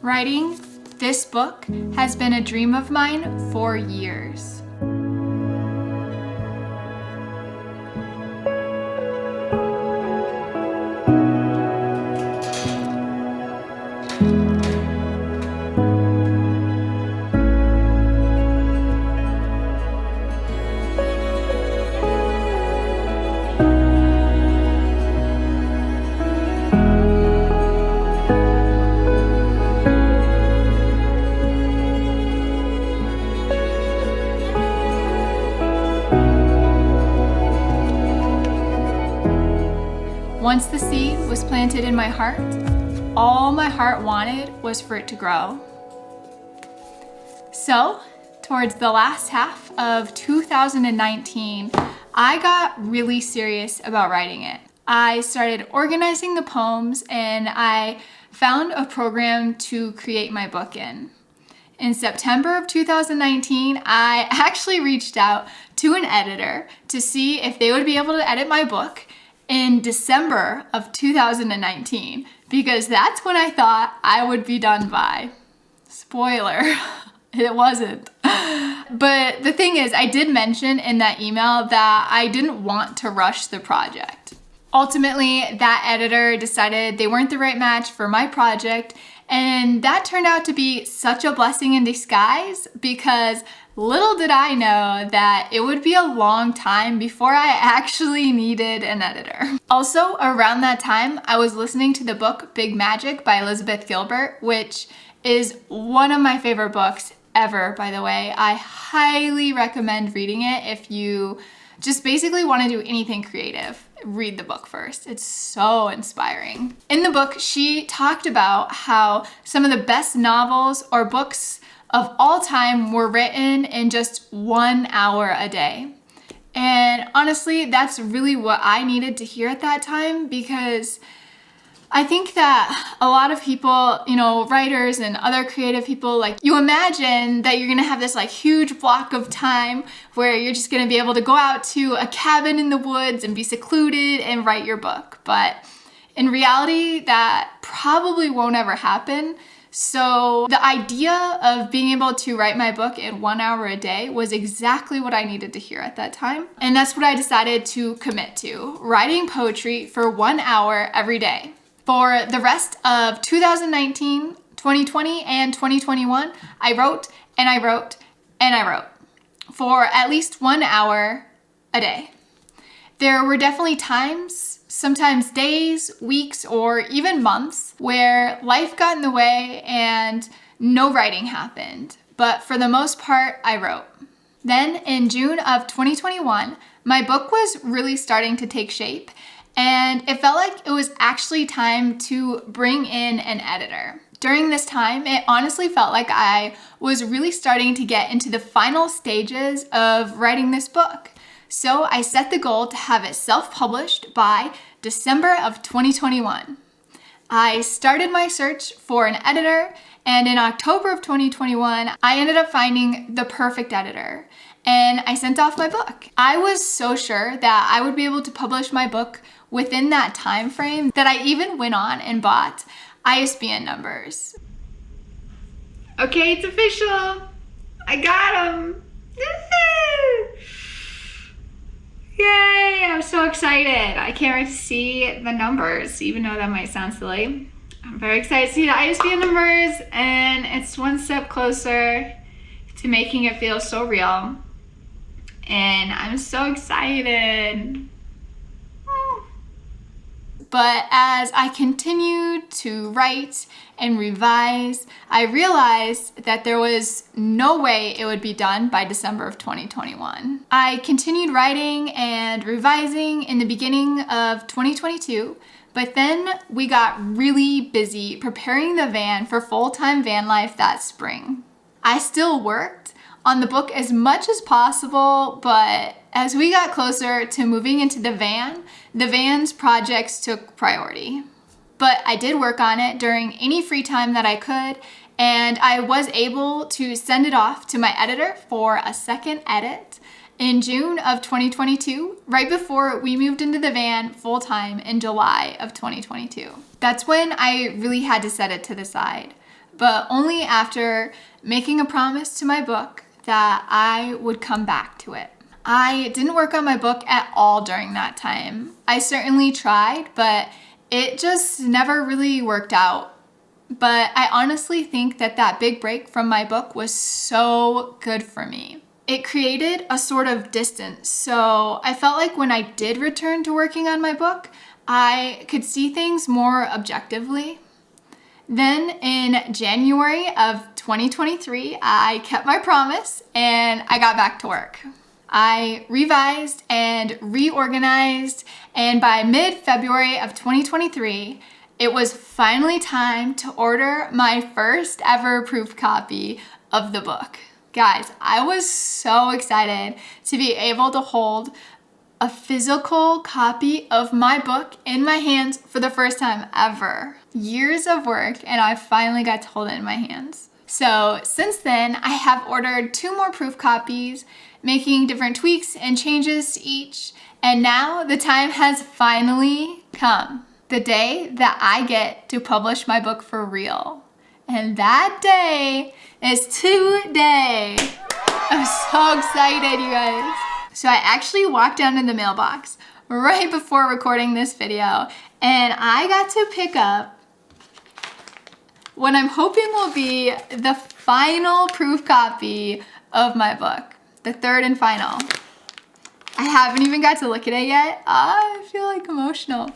Writing this book has been a dream of mine for years. Once the seed was planted in my heart, all my heart wanted was for it to grow. So, towards the last half of 2019, I got really serious about writing it. I started organizing the poems and I found a program to create my book in. In September of 2019, I actually reached out to an editor to see if they would be able to edit my book in December of 2019, because that's when I thought I would be done by. Spoiler, it wasn't. But the thing is, I did mention in that email that I didn't want to rush the project. Ultimately, that editor decided they weren't the right match for my project, and that turned out to be such a blessing in disguise, because little did I know that it would be a long time before I actually needed an editor. Also, around that time, I was listening to the book Big Magic by Elizabeth Gilbert, which is one of my favorite books ever, by the way. I highly recommend reading it if you just basically want to do anything creative. Read the book first. It's so inspiring. In the book, she talked about how some of the best novels or books of all time were written in just 1 hour a day. And honestly, that's really what I needed to hear at that time, because I think that a lot of people, writers and other creative people, like, you imagine that you're gonna have this like huge block of time where you're just gonna be able to go out to a cabin in the woods and be secluded and write your book. But in reality, that probably won't ever happen. So the idea of being able to write my book in 1 hour a day was exactly what I needed to hear at that time. And that's what I decided to commit to, writing poetry for 1 hour every day. For the rest of 2019, 2020, and 2021, I wrote and I wrote and I wrote for at least 1 hour a day. There were definitely times, sometimes days, weeks, or even months, where life got in the way and no writing happened. But for the most part, I wrote. Then in June of 2021, my book was really starting to take shape, and it felt like it was actually time to bring in an editor. During this time, it honestly felt like I was really starting to get into the final stages of writing this book. So I set the goal to have it self-published by December of 2021. I started my search for an editor, and in October of 2021, I ended up finding the perfect editor, and I sent off my book. I was so sure that I would be able to publish my book within that time frame that I even went on and bought ISBN numbers. Okay, it's official. I got them. Yay, I'm so excited. I can't wait to see the numbers, even though that might sound silly. I'm very excited to see the ISBN numbers, and it's one step closer to making it feel so real. And I'm so excited. But as I continued to write and revise, I realized that there was no way it would be done by December of 2021. I continued writing and revising in the beginning of 2022, but then we got really busy preparing the van for full-time van life that spring. I still worked on the book as much as possible, but as we got closer to moving into the van's projects took priority. But I did work on it during any free time that I could, and I was able to send it off to my editor for a second edit in June of 2022, right before we moved into the van full-time in July of 2022. That's when I really had to set it to the side. but only after making a promise to my book that I would come back to it. I didn't work on my book at all during that time. I certainly tried, but it just never really worked out. But I honestly think that that big break from my book was so good for me. It created a sort of distance, so I felt like when I did return to working on my book, I could see things more objectively. Then in January of 2023, I kept my promise and I got back to work. I revised and reorganized, and by mid-February of 2023, it was finally time to order my first ever proof copy of the book. Guys, I was so excited to be able to hold a physical copy of my book in my hands for the first time ever. Years of work, and I finally got to hold it in my hands. So since then, I have ordered 2 more proof copies, making different tweaks and changes to each, and now the time has finally come. The day that I get to publish my book for real. And that day is today. I'm so excited, you guys. So I actually walked down to the mailbox right before recording this video, and I got to pick up what I'm hoping will be the final proof copy of my book. The third and final. I haven't even got to look at it yet. I feel like emotional.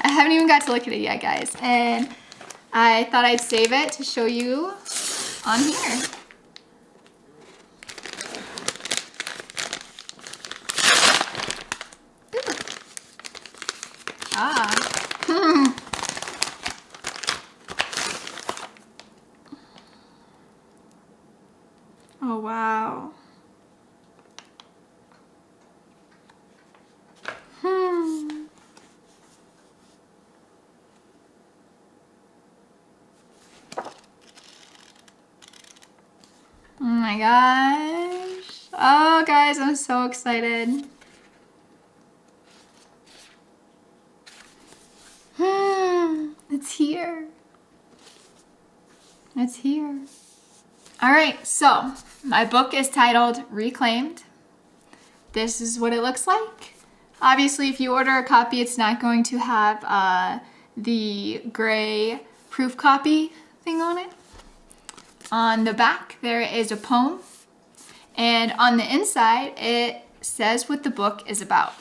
I haven't even got to look at it yet, guys. And I thought I'd save it to show you on here. Oh, wow. Oh my gosh. Oh, guys, I'm so excited. It's here. It's here. All right, so my book is titled Reclaimed. This is what it looks like. Obviously, if you order a copy, it's not going to have the gray proof copy thing on it. On the back, there is a poem, and on the inside, it says what the book is about.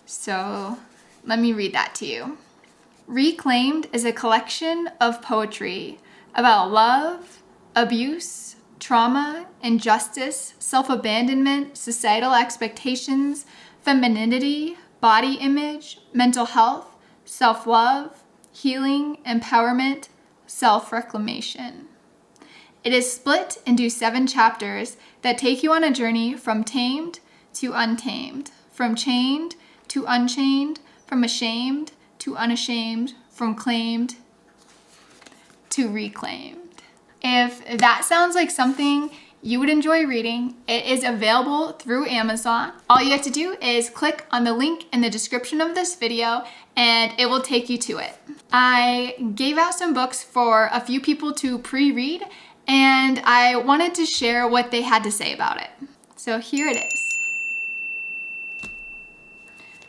So let me read that to you. Reclaimed is a collection of poetry about love, abuse, trauma, injustice, self-abandonment, societal expectations, femininity, body image, mental health, self-love, healing, empowerment, self-reclamation. It is split into 7 chapters that take you on a journey from tamed to untamed, from chained to unchained, from ashamed to unashamed, from claimed to reclaimed. If that sounds like something you would enjoy reading, it is available through Amazon. All you have to do is click on the link in the description of this video and it will take you to it. I gave out some books for a few people to pre-read, and I wanted to share what they had to say about it. So here it is.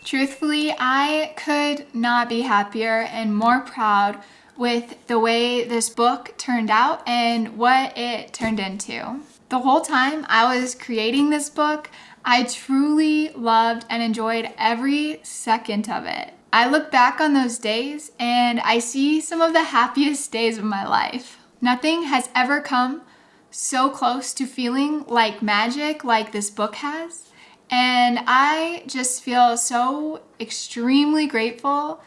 Truthfully, I could not be happier and more proud with the way this book turned out and what it turned into. The whole time I was creating this book, I truly loved and enjoyed every second of it. I look back on those days and I see some of the happiest days of my life. Nothing has ever come so close to feeling like magic like this book has. And I just feel so extremely grateful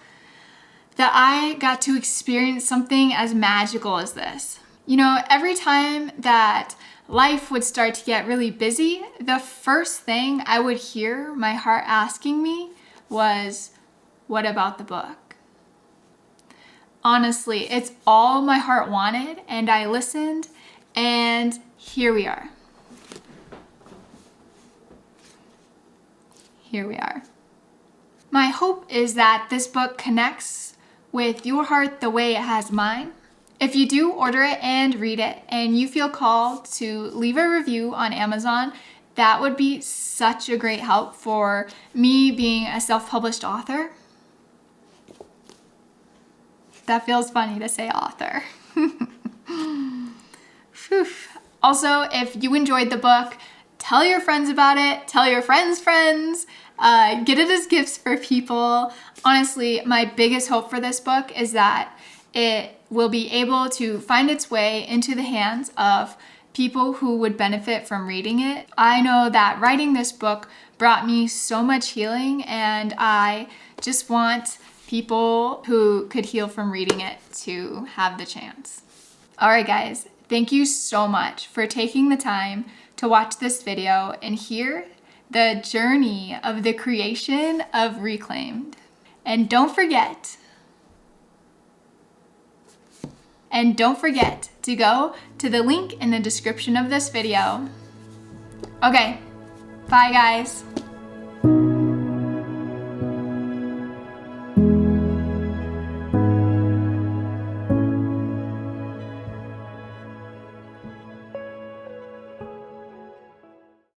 that I got to experience something as magical as this. You know, every time that life would start to get really busy, the first thing I would hear my heart asking me was, what about the book? Honestly, it's all my heart wanted, and I listened, and here we are. Here we are. My hope is that this book connects with your heart the way it has mine, If you do order it and read it and you feel called to leave a review on Amazon, that would be such a great help for me being a self-published author. That feels funny to say author. Also, if you enjoyed the book, tell your friends about it, tell your friends' friends, get it as gifts for people. Honestly, my biggest hope for this book is that it will be able to find its way into the hands of people who would benefit from reading it. I know that writing this book brought me so much healing, and I just want people who could heal from reading it to have the chance. All right, guys, thank you so much for taking the time to watch this video and hear the journey of the creation of Reclaimed. And don't forget to go to the link in the description of this video. Okay, bye guys.